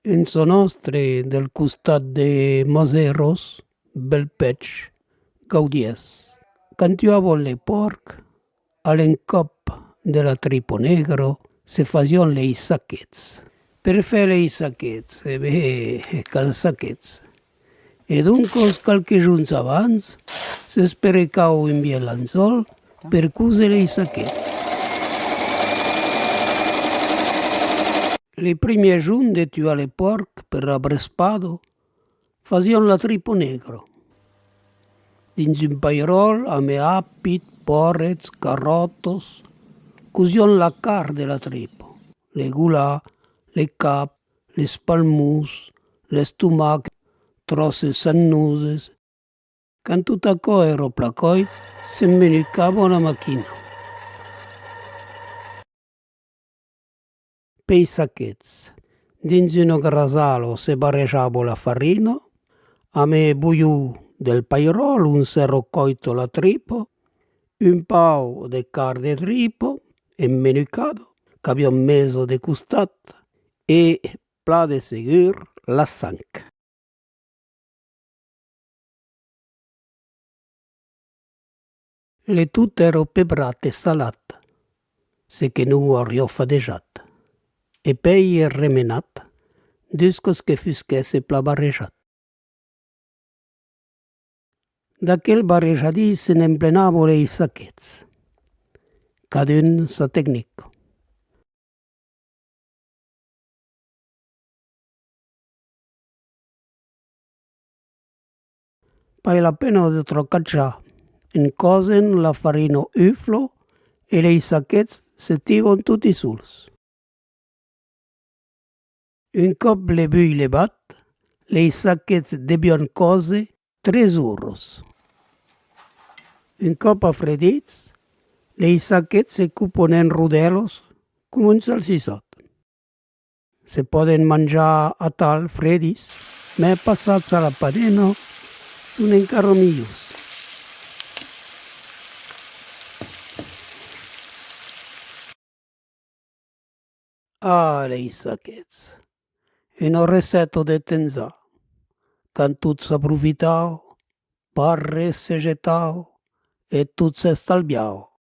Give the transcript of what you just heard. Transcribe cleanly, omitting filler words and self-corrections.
In so nostre del costat de Maseros, Belpech, gaudies. Cantiavon le porc, all'encop de la tripo negro, se fazion le saquets. Per fer le saquets, cal saquets. E duncos qualche giunts abans, s'esperecau in via l'anzol per cuse le saquets. Le prime giun de tua le porc per abrespado, fazion la tripo negro. Dins un pairol ame apit, porrets, carrotos, cusion la car de la tripo, le gulà, le cap, les palmus, les tumac, trosses sannuses. Quand tot aquò ero placoit, s'emmenucava una machina. Pei saquets. Dins un grasalo se barrejava la farina, ame buiu del pairol un serro coito la tripo, un pau de car de tripo, emmenucado, qu'aviam meso de costat, e pla de seguir la sanca. Le tut ero pebrat e salat, se che nu ario fadejat, e pei e remenat, duscos che fusquesse pla barrejat. D'aquel barrejadís se n'emplenavo le saquets, cadun sa tecnico. Pai la pena de trocaccià in cosen la farina uflo e le saquets se tivon tutti suls. Un cop le bui levat, le saquets debian cose 3 orros. Un cop affredits, le saquets se cupon en rodelos cum un salsissot. Se poden mangiar a tal fredis, me passats a la padena sun encara millors. Ah, le saquets. Una recetta de tenzà. Quand tot s'aprofitau, parre se getau e tot s'estalviau.